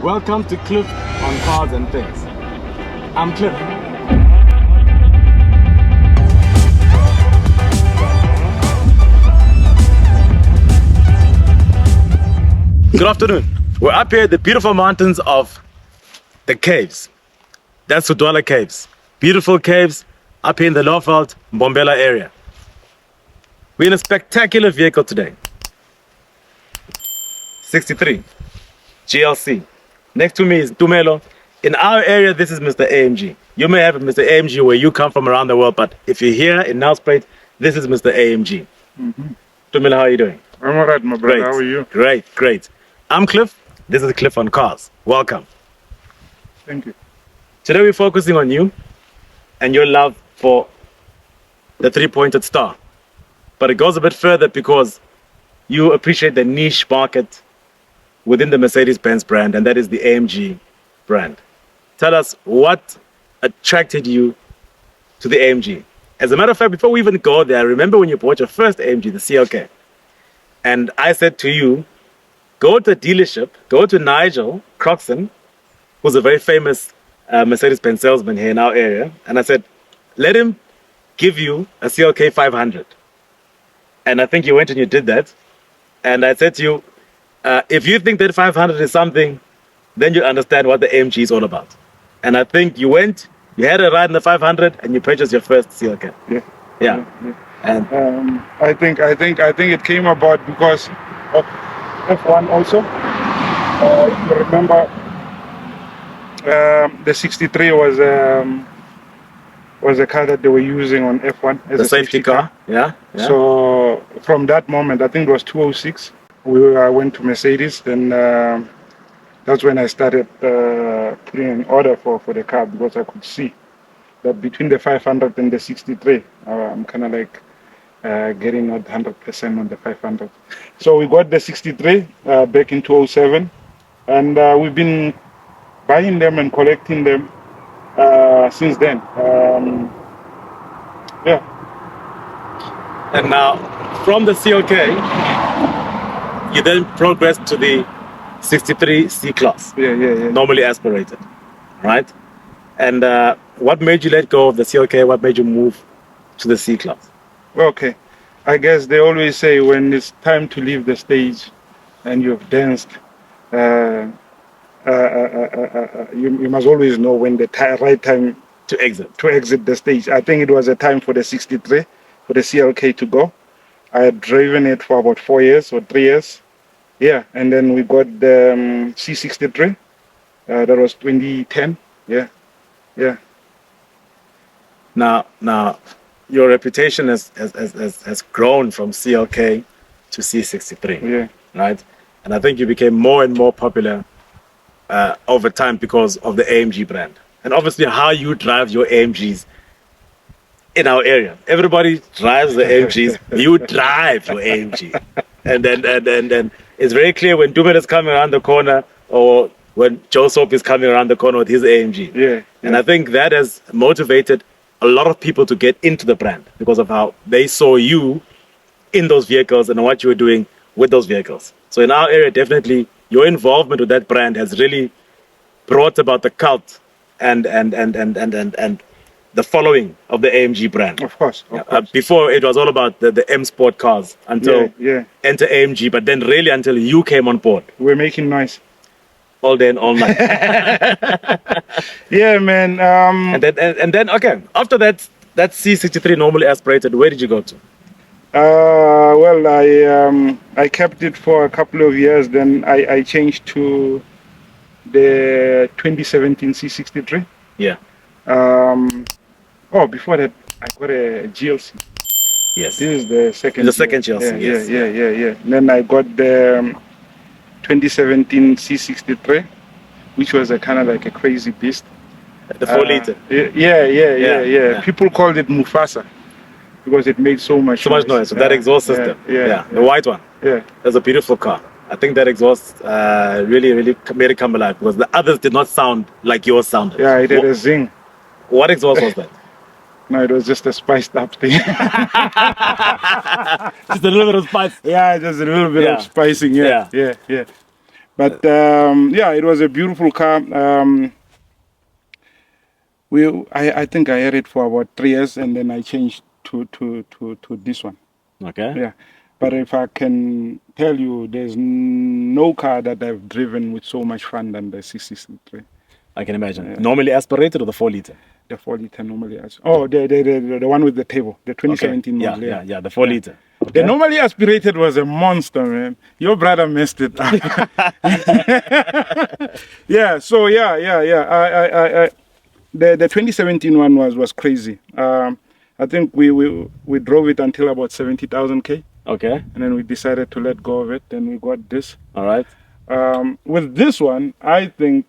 Welcome to Cliff on Cars and Things. I'm Cliff. Good afternoon. We're up here at the beautiful mountains of the caves. That's Udwala Caves. Beautiful caves up here in the Lowveld, Mbombela area. We're in a spectacular vehicle today. 63 GLC. Next to me is Tumelo. In our area, this is Mr AMG. You may have a Mr AMG where you come from around the world, but if you're here in Nelspruit, this is Mr AMG. Tumelo, how are you doing? I'm alright, my brother. Great. How are you? Great, great. I'm Cliff. This is Cliff on Cars. Welcome. Thank you. Today we're focusing on you and your love for the three-pointed star. But it goes a bit further because you appreciate the niche market within the Mercedes-Benz brand, and that is the AMG brand. Tell us what attracted you to the AMG. As a matter of fact, before we even go there, I remember when you bought your first AMG, the CLK. And I said to you, go to a dealership, go to Nigel Croxon, who's a very famous Mercedes-Benz salesman here in our area. And I said, let him give you a CLK 500. And I think you went and you did that. And I said to you, if you think that 500 is something, then you understand what the AMG is all about. And I think you went, you had a ride in the 500, and you purchased your first CLK. Yeah. And I think it came about because of F1 also. If you remember, the 63 was a car that they were using on F1 as the a safety car. Yeah. So from that moment, I think it was 2006. I went to Mercedes, and that's when I started putting an order for the car, because I could see that between the 500 and the 63, I'm kind of like getting not 100% on the 500. So we got the 63 back in 2007, and we've been buying them and collecting them since then. And now, from the CLK, you then progressed to the 63 C-Class. Yeah. Normally aspirated, right? And what made you let go of the CLK? What made you move to the C-Class? Okay, I guess they always say when it's time to leave the stage and you've danced, you must always know when the right time to exit the stage. I think it was a time for the 63, for the CLK to go. I had driven it for about 4 years or 3 years. Yeah, and then we got the C63. That was 2010. Yeah. Now, your reputation has grown from CLK to C63. Yeah. Right? And I think you became more and more popular over time because of the AMG brand. And obviously how you drive your AMGs in our area. Everybody drives the AMGs. You drive your AMG. And then it's very clear when Tumelo is coming around the corner, or when Joe Soap is coming around the corner with his AMG. Yeah. And I think that has motivated a lot of people to get into the brand because of how they saw you in those vehicles and what you were doing with those vehicles. So in our area, definitely your involvement with that brand has really brought about the cult and the following of the AMG brand. Of course. Before it was all about the M Sport cars until enter AMG, but then really until you came on board. We're making noise all day and all night. Yeah, man. And then okay, after that C63 normally aspirated, where did you go to? Well, I kept it for a couple of years. Then I changed to the 2017 C63. Yeah. Before that, I got a GLC. Yes. This is the second. The second GLC. Yeah. Then I got the 2017 C63, which was a kind of like a crazy beast. The 4 liter. Yeah. People called it Mufasa because it made so much noise. So that exhaust system. Yeah. The white one. Yeah. That's a beautiful car. I think that exhaust really made it come alive because the others did not sound like yours sounded. Yeah, it had a zing. What exhaust was that? No, it was just a spiced up thing. Just a little bit of spice. Yeah, just a little bit of spicing. Yeah. But yeah, it was a beautiful car. I think I had it for about 3 years, and then I changed to this one. Okay. Yeah, but if I can tell you, there's no car that I've driven with so much fun than the 63. I can imagine. Yeah. Normally aspirated or the 4-liter? The 4-liter normally. Oh, the one with the table, the 2017 Okay. model. Yeah, the 4-liter. The Okay. normally aspirated was a monster, man. Your brother messed it up. Yeah. So yeah. I the 2017 one was crazy. I think we drove it until about 70,000 k, Okay. and then we decided to let go of it. Then we got this. All right. With this one, I think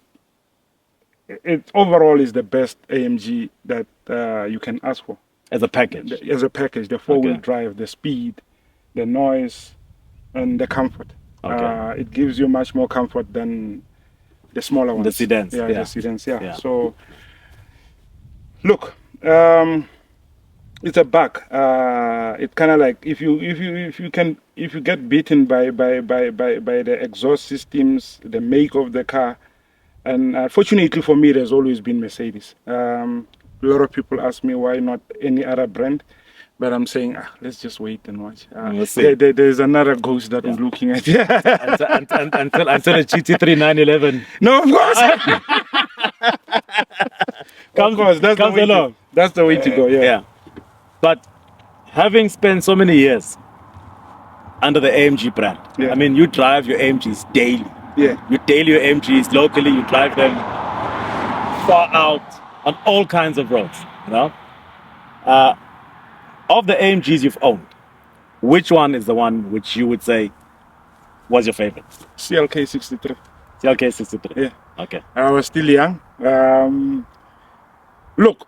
it overall is the best AMG that you can ask for. As a package. As a package, the 4-wheel Okay. drive, the speed, the noise, and the comfort. Okay. It gives you much more comfort than the smaller ones. The sedans. Yeah, Yeah. the sedans. Yeah. Yeah. So, look, it's a bug. It's kind of like if you get beaten by the exhaust systems, the make of the car, and fortunately for me, there's always been Mercedes. A lot of people ask me why not any other brand, but I'm saying let's just wait and watch. We'll see. There's another ghost that we're looking at. until the GT3 911 No, of course. comes, Of course, that's comes the way along. that's the way to go. Yeah. But having spent so many years under the AMG brand, Yeah. I mean, you drive your AMGs daily. Yeah. You daily your AMGs locally, you drive them far out on all kinds of roads, you know? Of the AMGs you've owned, which one is the one which you would say was your favorite? CLK63. CLK63. Yeah. Okay. I was still young. Look,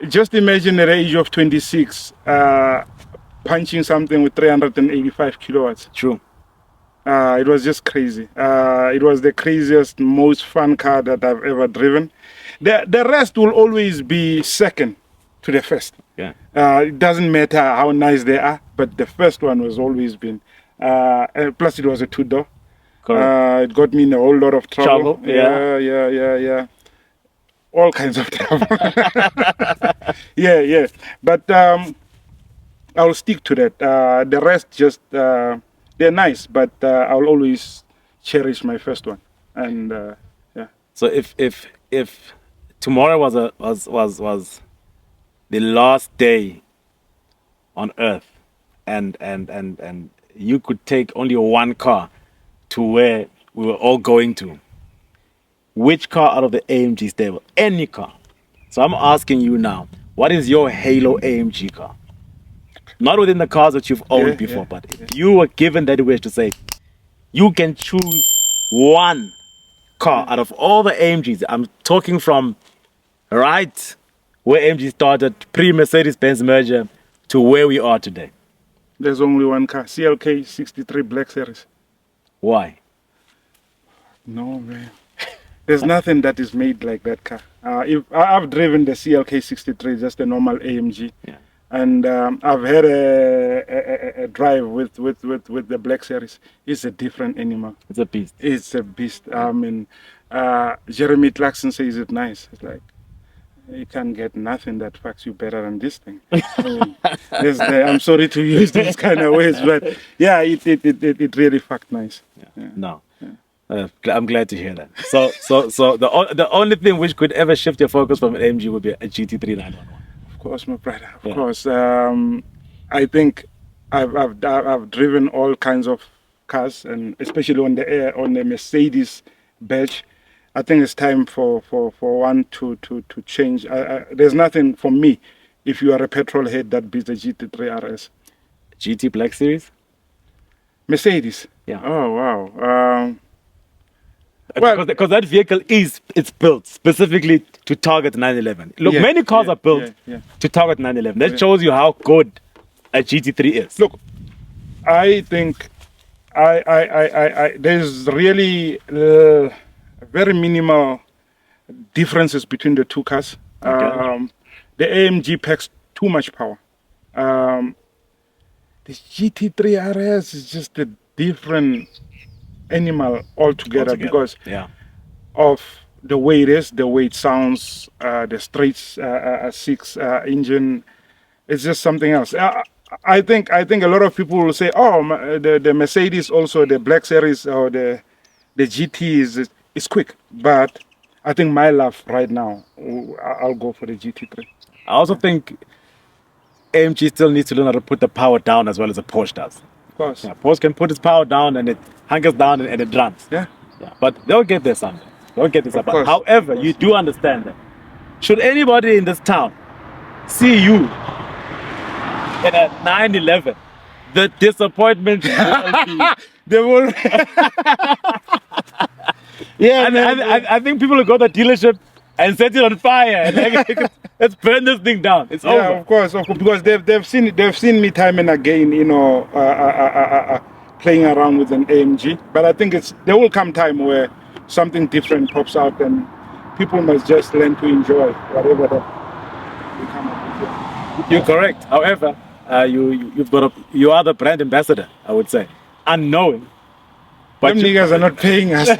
just imagine at the age of 26, punching something with 385 kilowatts. True. It was just crazy. It was the craziest, most fun car that I've ever driven. The rest will always be second to the first. Yeah. It doesn't matter how nice they are, but the first one was always been. Plus, it was a 2-door. Correct. It got me in a whole lot of trouble. Yeah. Yeah. All kinds of trouble. Yeah. But I'll stick to that. The rest just they're nice, but I'll always cherish my first one. And yeah. So if tomorrow was the last day on Earth, and you could take only one car to where we were all going to, which car out of the AMG stable? Any car. So I'm asking you now, what is your Halo AMG car? Not within the cars that you've owned before, but if you were given that wish to say, you can choose one car out of all the AMGs. I'm talking from right where AMG started, pre-Mercedes-Benz merger, to where we are today. There's only one car, CLK63 Black Series. Why? No, man. There's nothing that is made like that car. If I've driven the CLK63, just a normal AMG. Yeah. And I've had a drive with the Black Series. It's a different animal. It's a beast. It's a beast. I mean, Jeremy Clarkson says it nice. It's like, you can't get nothing that fucks you better than this thing. I mean, I'm sorry to use these kind of words, but yeah, it really fucked nice. Yeah. No. I'm glad to hear that. So the only thing which could ever shift your focus from an AMG would be a GT3 911. Of course, my brother. Of course. I think I've driven all kinds of cars, and especially on the Mercedes badge. I think it's time for one to change. There's nothing for me, if you are a petrol head, that beats the GT3 RS. GT Black Series? Mercedes. Yeah. Oh wow. Because that vehicle it's built specifically to target 911. Look, many cars are built to target 911. That shows you how good a GT3 is. Look, I think there's really very minimal differences between the two cars. Okay. The AMG packs too much power. The GT3 RS is just a different animal altogether because yeah, of the way it is, the way it sounds, the straight six engine. It's just something else. I think a lot of people will say, oh, the Mercedes also, the Black Series or the GT is quick, but I think my love right now, I'll go for the GT3. I also think AMG still needs to learn how to put the power down as well as a Porsche does. Of course. Yeah, Porsche can put its power down and it hunkers down and it runs. Yeah. Yeah, but they'll get there someday. They'll get this. Of course. However, you do understand that should anybody in this town see you in a 911, the disappointment will be. They will. Yeah, I think people will go to the dealership and set it on fire and like, let's burn this thing down. It's over. Yeah, of course, because they've seen me time and again, you know, playing around with an AMG. But I think there will come time where something different pops out, and people must just learn to enjoy whatever that we come up with. You're correct. However, you are the brand ambassador, I would say, unknowing. But them niggas are not paying us. Them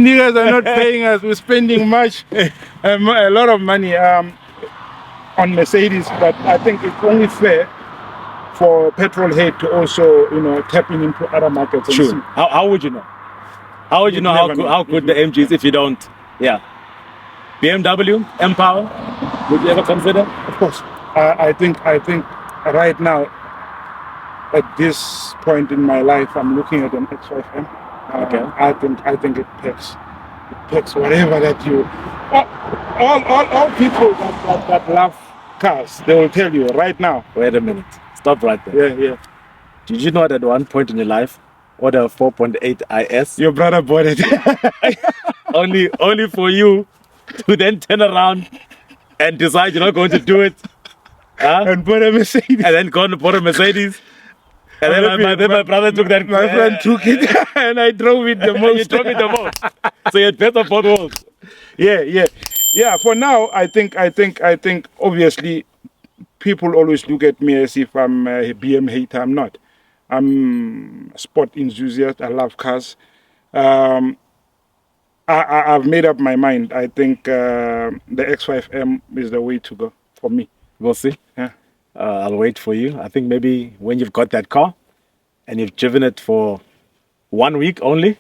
niggas are not paying us. We're spending a lot of money on Mercedes, but I think it's only fair for petrol head to also, you know, tapping into other markets. And True. see. How would you know? How would you know how good the MG is if you don't? Yeah. BMW M Power. Would you ever consider? Of course. I think right now, at this point in my life, I'm looking at an X5M. Okay. I think it packs. It packs whatever that you. All people that love cars, they will tell you right now. Wait a minute. Stop right there. Yeah. Did you know that at one point in your life, order a 4.8 IS? Your brother bought it. only for you to then turn around and decide you're not going to do it. And bought a Mercedes. And then gone and bought a Mercedes. And then my brother took that. My friend took it and I drove it the most. You drove it the most. So you had better both worlds. Yeah. For now, I think obviously people always look at me as if I'm a BM hater. I'm not. I'm a sport enthusiast. I love cars. I've made up my mind. I think the X5M is the way to go for me. We'll see. Yeah. I'll wait for you. I think maybe when you've got that car and you've driven it for 1 week only,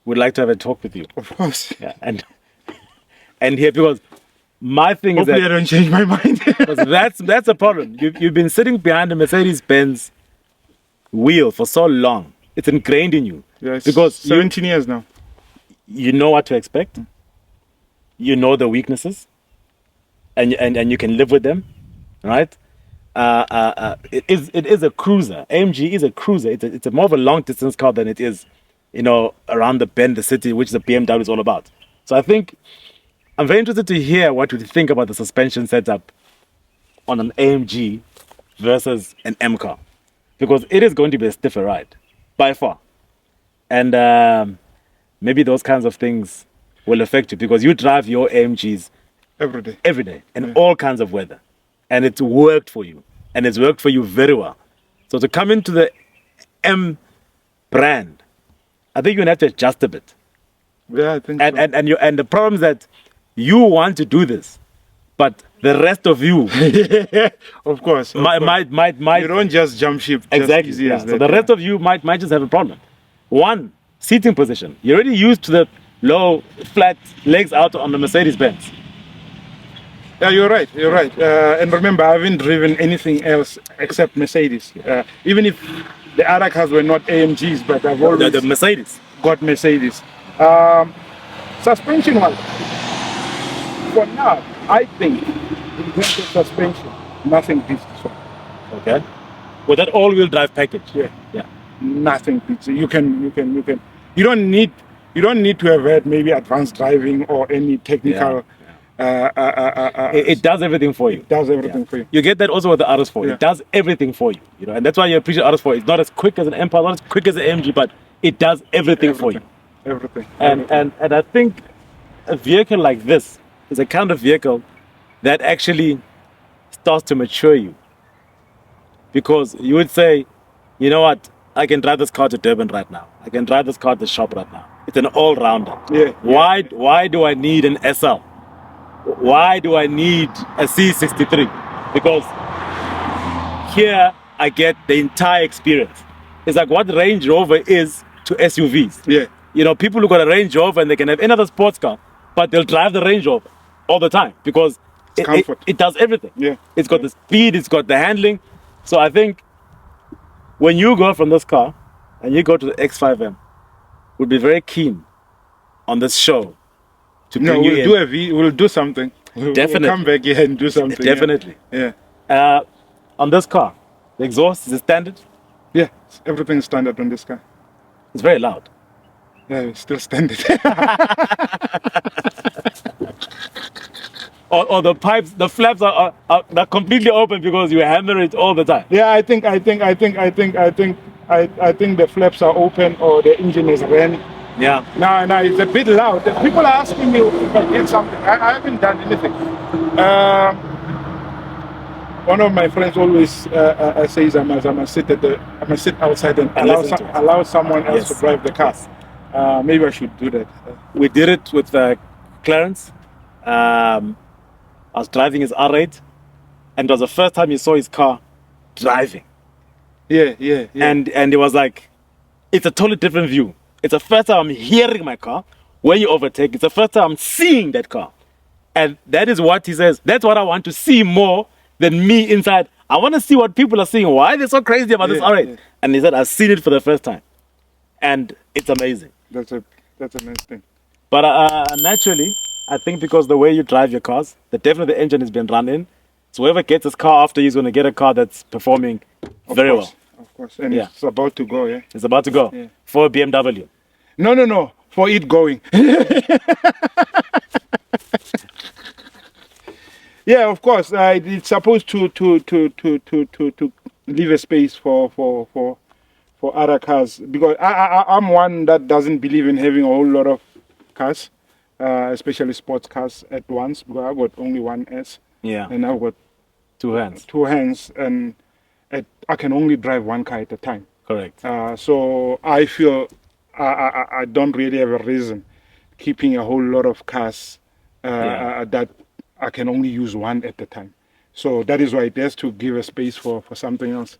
we'd like to have a talk with you. Of course. Yeah, and here, because my thing Hopefully is that I don't change my mind. because that's a problem. You've been sitting behind a Mercedes-Benz wheel for so long. It's ingrained in you. Yes. Because 17 years now. you know what to expect. You know the weaknesses, and you can live with them, right? It is a cruiser. AMG is a cruiser. It's a more of a long distance car than it is, you know, around the bend, the city, which the BMW is all about. So I think I'm very interested to hear what you think about the suspension setup on an AMG versus an M car, because it is going to be a stiffer ride by far, and maybe those kinds of things will affect you because you drive your AMGs Every day. in all kinds of weather, and it's worked for you, and it's worked for you very well. So to come into the M brand, I think you're gonna have to adjust a bit. Yeah, I think And so. and the problem is that you want to do this, but the rest of you Of course. might You don't just jump ship. Just exactly. easy Yeah. as So that, the yeah. rest of you might just have a problem. One, seating position. You're already used to the low, flat legs out on the Mercedes Benz. Yeah, you're right. And remember, I haven't driven anything else except Mercedes. Even if the other cars were not AMGs, but I've always The Mercedes. got Mercedes. Suspension wise, for now, I think in terms of suspension, nothing beats this one. Okay. With that all-wheel drive package. Yeah. Nothing beats it. You don't need to have had maybe advanced driving or any technical. It does everything for you. It does everything for you. You get that also with the RS4. Yeah. It does everything for you. You know, and that's why you appreciate RS4. It's not as quick as an Empire, not as quick as an AMG, but it does everything for you. Everything. And I think a vehicle like this is a kind of vehicle that actually starts to mature you. Because you would say, you know what, I can drive this car to Durban right now. I can drive this car to the shop right now. It's an all-rounder. Yeah. Why do I need an SL? Why do I need a C63? Because here I get the entire experience. It's like what Range Rover is to SUVs. Yeah. You know, people who got a Range Rover and they can have any other sports car, but they'll drive the Range Rover all the time because it does everything. Yeah. It's got the speed, it's got the handling. So I think when you go from this car and you go to the X5M, we'll be very keen on this show to bring you in. We'll do something. Definitely. We'll come back here and do something. Definitely. Yeah. On this car, the exhaust is it standard. Yeah. Everything's standard on this car. It's very loud. Yeah, it's still standard. Or the pipes, the flaps are completely open because you hammer it all the time. Yeah, I think the flaps are open or the engine is ran. Yeah. No, it's a bit loud. People are asking me if I did something. I haven't done anything. One of my friends always says I must sit outside and allow someone else to drive the car. Maybe I should do that. We did it with Clarence. I was driving his R8, and it was the first time he saw his car driving. Yeah. And it was like, it's a totally different view. It's the first time I'm hearing my car when you overtake. It's the first time I'm seeing that car. And that is what he says. That's what I want to see more than me inside. I want to see what people are seeing. Why are they so crazy about this R8? Yeah. And he said, I've seen it for the first time. And it's amazing. That's a nice thing. But naturally, I think because the way you drive your cars, definitely the engine has been run in. So whoever gets this car after you is going to get a car that's performing very well. Of course. And it's about to go, yeah? It's about to go for a BMW. No. For it going. Yeah, of course. It's supposed to leave a space for other cars, because I'm one that doesn't believe in having a whole lot of cars, especially sports cars at once, because I've got only one S. Yeah. And I've got two hands, and I can only drive one car at a time. Correct. So I feel I don't really have a reason keeping a whole lot of cars that I can only use one at a time. So that is why it has to give a space for something else.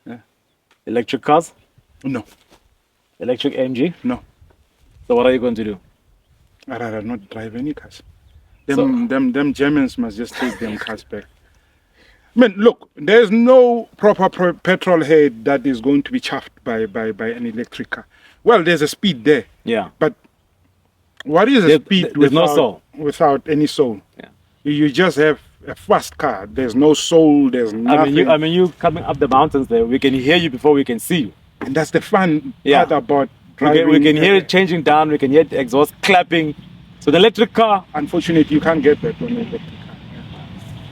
Yeah. Electric cars? No. Electric AMG? No. So what are you going to do? I'd rather not drive any cars. Them Germans must just take them cars back. I mean, look, there's no proper petrol head that is going to be chuffed by an electric car. Well, there's a speed there. Yeah. But what is a speed without any soul? Yeah. You just have a fast car. There's no soul. There's nothing. I mean, you coming up the mountains there, we can hear you before we can see you. And that's the fun part about driving. We can hear it changing down. We can hear the exhaust clapping. So the electric car, unfortunately, you can't get that on an electric car.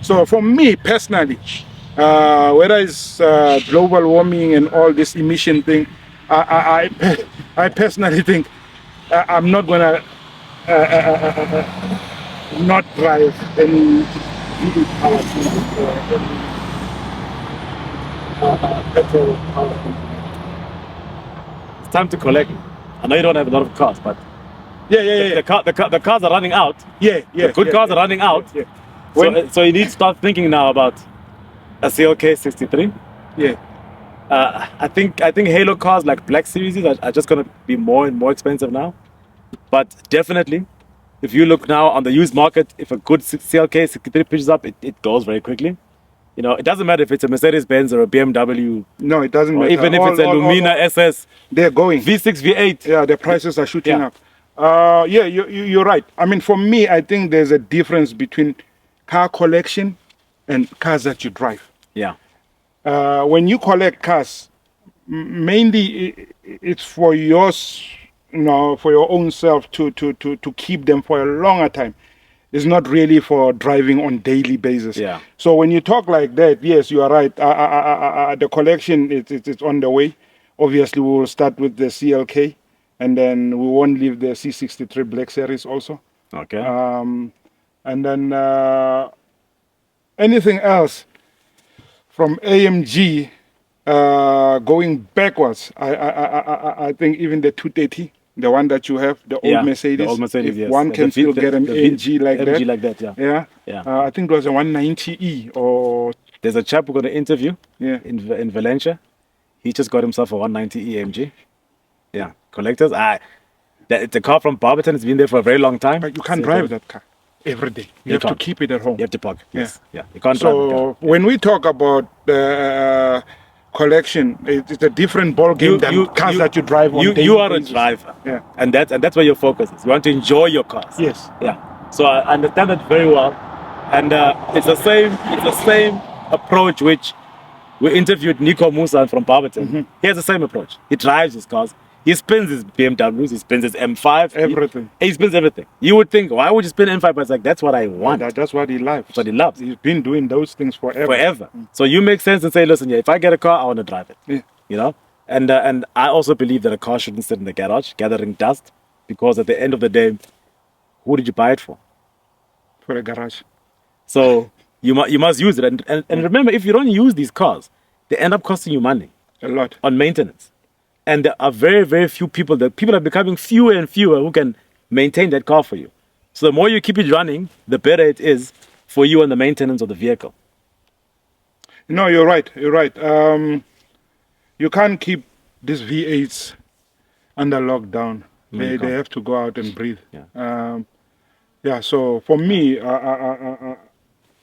So for me personally, whether it's global warming and all this emission thing, I personally think I'm not gonna not drive any petrol. It's time to collect. I know you don't have a lot of cars, but the cars are running out. The good cars are running out. Yeah. So you need to start thinking now about a CLK63. Yeah. I think Halo cars like Black Series are just going to be more and more expensive now. But definitely, if you look now on the used market, if a good CLK63 pitches up, it goes very quickly. You know, it doesn't matter if it's a Mercedes-Benz or a BMW. No, it doesn't matter. Even if it's a Lumina SS. They're going. V6, V8. Yeah, the prices are shooting up. You're right. I mean, for me, I think there's a difference between car collection and cars that you drive. Yeah. When you collect cars, mainly it's for yours, for your own self to keep them for a longer time. It's not really for driving on daily basis. Yeah. So when you talk like that, yes, you are right. The collection it's on the way. Obviously, we will start with the CLK, and then we won't leave the C63 Black Series also. Okay. And then anything else from AMG, Going backwards, I think even the 230, the one that you have, the old Mercedes, the old Mercedes, if yes. one can still get an AMG like that. AMG like that, yeah. Yeah. I think it was a 190E or... There's a chap we're going to interview in Valencia. He just got himself a 190E AMG. Yeah, collectors. The car from Barberton has been there for a very long time. But you can't drive that car every day. You have to keep it at home. You have to park. Yes. Yeah. You can't drive the car. When we talk about collection, it's a different ball game than cars that you drive on daily basis. You are a driver. Yeah. And that's where your focus is. You want to enjoy your cars. Yes. Yeah. So I understand that very well. And it's the same approach which we interviewed Nico Musa from Barberton. He has the same approach. He drives his cars. He spins his BMWs, he spins his M5. Everything. He spins everything. You would think, why would you spin M5? But it's like, that's what I want. That's what he loves. That's what he loves. He's been doing those things forever. So you make sense and say, listen, if I get a car, I want to drive it. Yeah. You know? And I also believe that a car shouldn't sit in the garage gathering dust, because at the end of the day, who did you buy it for? For a garage. So you must use it. And remember, if you don't use these cars, they end up costing you money. A lot. On maintenance. And there are very, very few people. The people are becoming fewer and fewer who can maintain that car for you. So the more you keep it running, the better it is for you on the maintenance of the vehicle. No, you're right. You're right. You can't keep these V8s under lockdown. They have to go out and breathe. Yeah. So for me,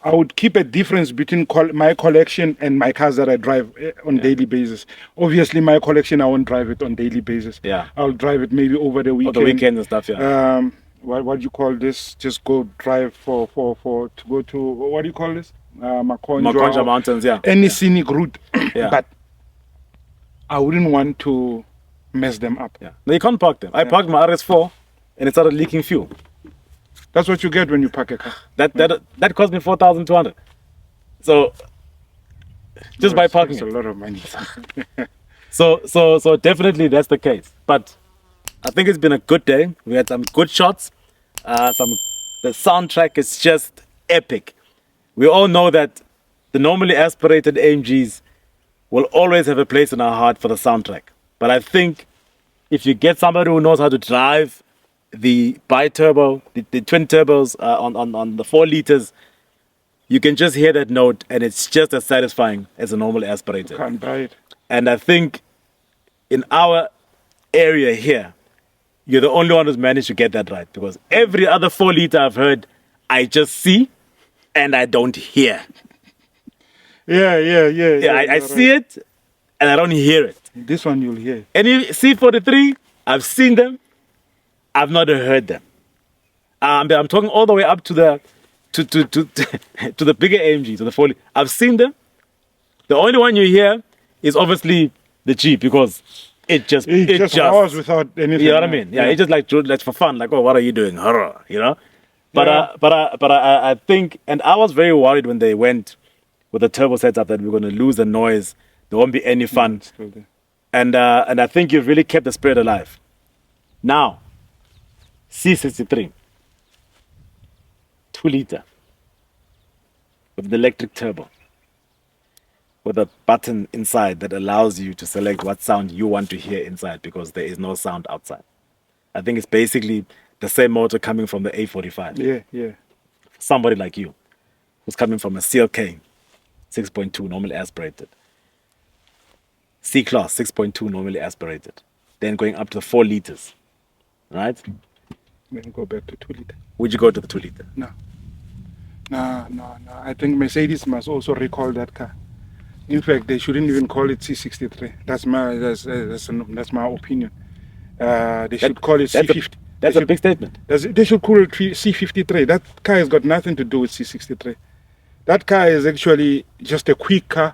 I would keep a difference between my collection and my cars that I drive on daily basis. Obviously, my collection, I won't drive it on daily basis. Yeah. I'll drive it maybe over the weekend. Over the weekend and stuff, yeah. What do you call this? Just go drive to go to, what do you call this? Makonja Mountains, yeah. Any scenic route. Yeah. But I wouldn't want to mess them up. Yeah. No, you can't park them. I parked my RS4 and it started leaking fuel. That's what you get when you park a car. That cost me 4,200. So just by parking, it's a lot of money. so definitely that's the case. But I think it's been a good day. We had some good shots. The soundtrack is just epic. We all know that the normally aspirated AMGs will always have a place in our heart for the soundtrack. But I think if you get somebody who knows how to drive the bi-turbo, the twin turbos on the 4 liters, you can just hear that note and it's just as satisfying as a normal aspirated. Can't buy it. And I think in our area here, you're the only one who's managed to get that right, because every other 4 liter I've heard, I just see and I don't hear. Yeah. I see it and I don't hear it. This one you'll hear. Any C43, I've seen them, I've not heard them. I'm talking all the way up to the to the bigger AMG, to the 4 liter. I've seen them. The only one you hear is obviously the Jeep, because it just hours without anything. You know what I mean? Yeah, it's just like for fun, like, oh, what are you doing? You know? But I think, and I was very worried when they went with the turbo setup that we're going to lose the noise. There won't be any fun. And I think you've really kept the spirit alive. Now, C63, 2 liter, with the electric turbo, with a button inside that allows you to select what sound you want to hear inside, because there is no sound outside. I think it's basically the same motor coming from the A45. Yeah. Somebody like you, who's coming from a CLK 6.2 normally aspirated, C-Class 6.2 normally aspirated, then going up to the 4 liters, right? Then go back to 2 liter. Would you go to the 2 liter? No. I think Mercedes must also recall that car. In fact, they shouldn't even call it C63. That's my opinion. They should call it C50. That's a big statement. They should call it C53. That car has got nothing to do with C63. That car is actually just a quick car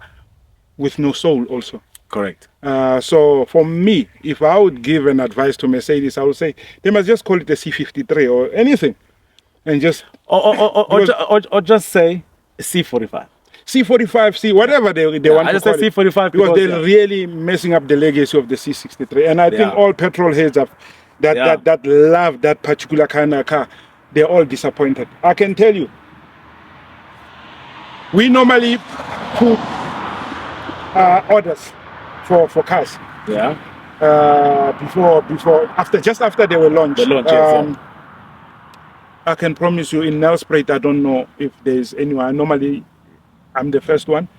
with no soul also. Correct. So for me, if I would give an advice to Mercedes, I would say they must just call it a C53 or anything, and just or just say C45. C45, C, whatever they want to call it. I just say C45 because they're really messing up the legacy of the C63. And I think all petrol heads that love that particular kind of car, they're all disappointed. I can tell you, we normally put orders for cars. Yeah. Just after they were launched. The launch, yes, yeah. I can promise you, in Nelspruit, I don't know if there's anyone. Normally, I'm the first one,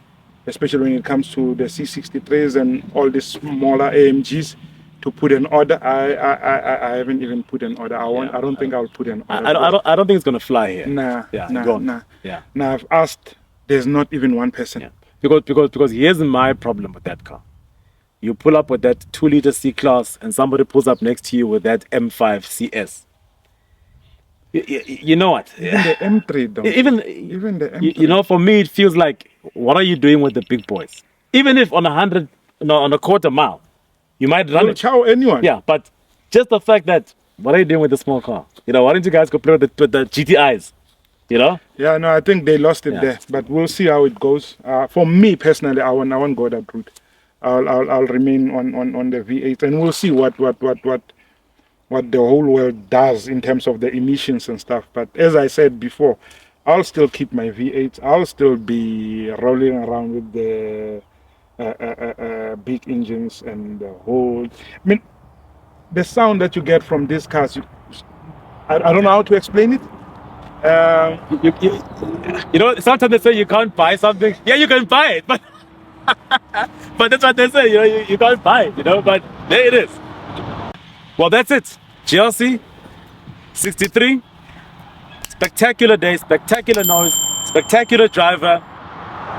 especially when it comes to the C63s and all these smaller AMGs, to put an order. I haven't even put an order. I don't think I'll put an order. I don't think it's gonna fly here. Nah. Yeah. Now I've asked. There's not even one person. Yeah. Because here's my problem with that car. You pull up with that 2-liter C-Class and somebody pulls up next to you with that M5 CS. You know what? Even the M3 though. Even the M3. You know, for me, it feels like, what are you doing with the big boys? Even if on a quarter mile, you might run You'll it. chow anyone. Yeah, but just the fact that, what are you doing with the small car? You know, why don't you guys go play with the GTIs? You know? Yeah, no, I think they lost it there, but we'll see how it goes. For me personally, I won't go that route. I'll remain on the V8, and we'll see what the whole world does in terms of the emissions and stuff. But as I said before, I'll still keep my V8. I'll still be rolling around with the big engines and the whole. I mean, the sound that you get from these cars, I don't know how to explain it. You know, sometimes they say you can't buy something. Yeah, you can buy it, but but that's what they say. You know, you can't buy it. You know, but there it is. Well, that's it. GLC 63. Spectacular day, spectacular noise, spectacular driver,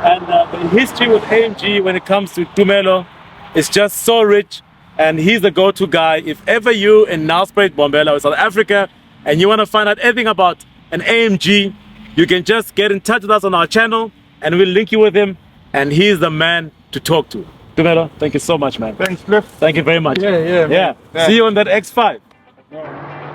and the history with AMG when it comes to Tumelo is just so rich. And he's the go-to guy. If ever you in Nelspruit, Bombela, or South Africa, and you want to find out anything about an AMG, you can just get in touch with us on our channel and we'll link you with him, and he's the man to talk to. Tumelo, thank you so much, man. Thanks, Cliff. Thank you very much. Yeah. See you on that X5. Yeah.